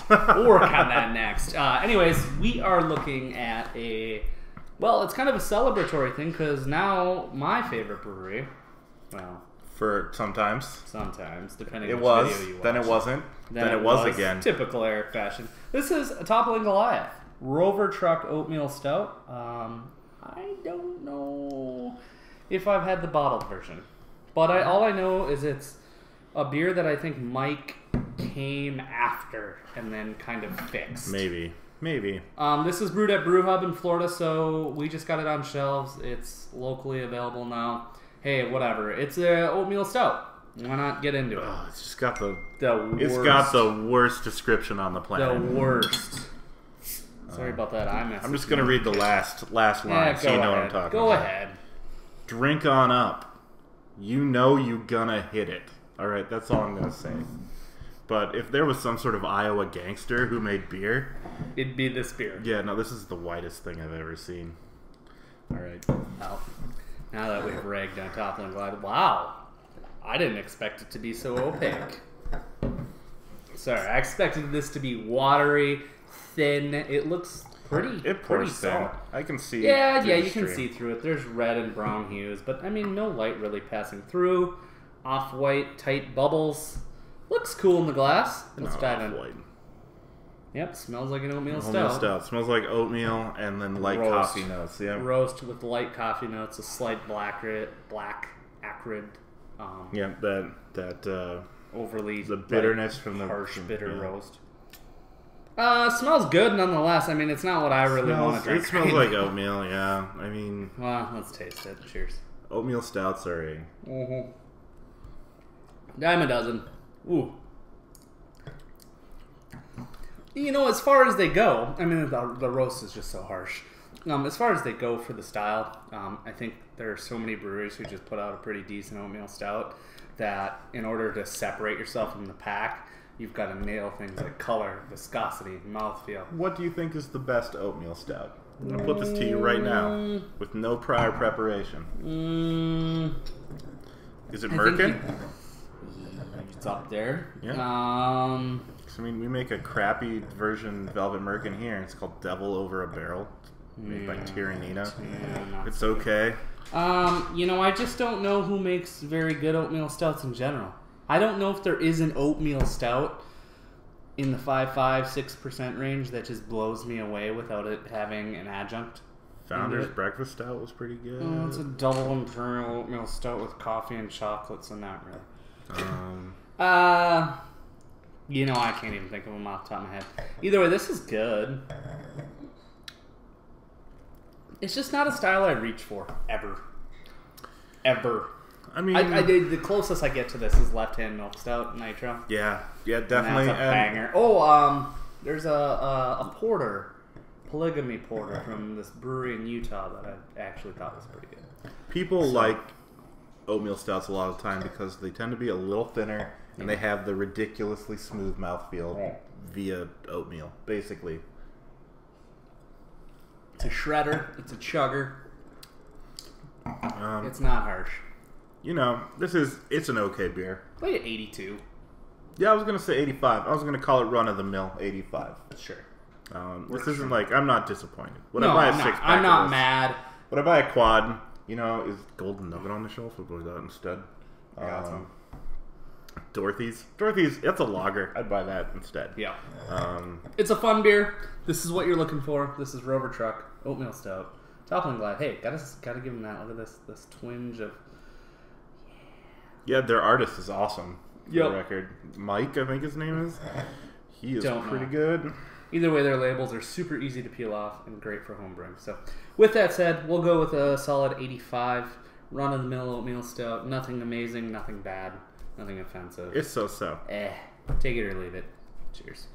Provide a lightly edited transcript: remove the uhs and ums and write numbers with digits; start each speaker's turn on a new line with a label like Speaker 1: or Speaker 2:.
Speaker 1: We'll work on that next. Anyways, we are looking at well, it's kind of a celebratory thing because now my favorite brewery, well,
Speaker 2: for sometimes,
Speaker 1: depending
Speaker 2: it
Speaker 1: on
Speaker 2: was,
Speaker 1: which video you watch.
Speaker 2: then it wasn't, then it was again.
Speaker 1: Typical Eric fashion. This is a Toppling Goliath Rover Truck Oatmeal Stout. I don't know if I've had the bottled version, but all I know is it's a beer that I think Mike came after and then kind of fixed.
Speaker 2: Maybe.
Speaker 1: This is brewed at Brew Hub in Florida, so we just got it on shelves. It's locally available now. Hey, whatever. It's a oatmeal stout. Why not get into it?
Speaker 2: Oh, it's just got the
Speaker 1: worst.
Speaker 2: It's got the worst description on the planet.
Speaker 1: The worst. Sorry about that.
Speaker 2: I'm just gonna read the last line so you know what I'm talking about.
Speaker 1: Go ahead.
Speaker 2: Drink on up. You know you gonna hit it. All right, that's all I'm gonna say. But if there was some sort of Iowa gangster who made beer,
Speaker 1: it'd be this beer.
Speaker 2: Yeah, no, this is the whitest thing I've ever seen. All right.
Speaker 1: Well, now that we've ragged on Toppling Goliath, wow, I didn't expect it to be so opaque. Sorry, I expected this to be watery, thin. It looks pretty solid.
Speaker 2: I can see.
Speaker 1: Yeah, you can see through it. There's red and brown hues, but I mean, no light really passing through. Off-white, tight bubbles. Looks cool in the glass. Let's dive in.
Speaker 2: White.
Speaker 1: Yep, smells like an oatmeal stout.
Speaker 2: Oatmeal stout. Smells like oatmeal and then light coffee notes. Yeah.
Speaker 1: Roast with light coffee notes, a slight black acrid.
Speaker 2: Yeah, that
Speaker 1: overly
Speaker 2: the bitterness from the
Speaker 1: harsh bitter roast. Smells good nonetheless. I mean, it's not what I really want to drink.
Speaker 2: It smells like oatmeal. Yeah, I mean.
Speaker 1: Well, let's taste it. Cheers.
Speaker 2: Oatmeal stouts are a
Speaker 1: dime a dozen. Ooh. You know, as far as they go, I mean, the roast is just so harsh. As far as they go for the style, I think there are so many breweries who just put out a pretty decent oatmeal stout that in order to separate yourself from the pack, you've got to nail things like color, viscosity, mouthfeel.
Speaker 2: What do you think is the best oatmeal stout? I'm going to put this to you right now with no prior preparation. Is it Merkin?
Speaker 1: It's up there.
Speaker 2: Yeah. I mean, we make a crappy version Velvet Merkin here. It's called Devil Over a Barrel. Made by Tyranina. Yeah, it's okay.
Speaker 1: You know, I just don't know who makes very good oatmeal stouts in general. I don't know if there is an oatmeal stout in the 5.6% range that just blows me away without it having an adjunct.
Speaker 2: Founder's Breakfast Stout was pretty good.
Speaker 1: It's a double imperial oatmeal stout with coffee and chocolate, so not really. You know, I can't even think of them off the top of my head. Either way, this is good. It's just not a style I reach for, ever. I mean, the closest I get to this is Left Hand Milk Stout Nitro.
Speaker 2: Yeah, definitely.
Speaker 1: And that's a banger. Oh, there's a porter, Polygamy Porter from this brewery in Utah that I actually thought was pretty good.
Speaker 2: People like oatmeal stouts a lot of the time because they tend to be a little thinner and they have the ridiculously smooth mouthfeel via oatmeal, basically.
Speaker 1: It's a shredder. It's a chugger. It's not harsh.
Speaker 2: You know, it's an okay beer.
Speaker 1: Like an 82.
Speaker 2: Yeah, I was going to say 85. I was going to call it run-of-the-mill 85.
Speaker 1: Sure.
Speaker 2: This isn't like, I'm not disappointed. Would
Speaker 1: I
Speaker 2: buy a six-pack
Speaker 1: I'm not mad.
Speaker 2: Would I buy a quad? You know, is Golden Nugget on the shelf? Or go that instead?
Speaker 1: I got some.
Speaker 2: Dorothy's, that's a lager. I'd buy that instead.
Speaker 1: Yeah. It's a fun beer. This is what you're looking for. This is Rover Truck Oatmeal Stout. Toppling Goliath. Hey, gotta give them that. Look at this twinge of.
Speaker 2: Yeah, their artist is awesome. For
Speaker 1: the
Speaker 2: record, Mike, I think his name is. He is pretty good.
Speaker 1: Either way, their labels are super easy to peel off and great for homebrewing. So, with that said, we'll go with a solid 85. Run-of-the-mill oatmeal stout. Nothing amazing, nothing bad, nothing offensive.
Speaker 2: It's so-so.
Speaker 1: Take it or leave it. Cheers.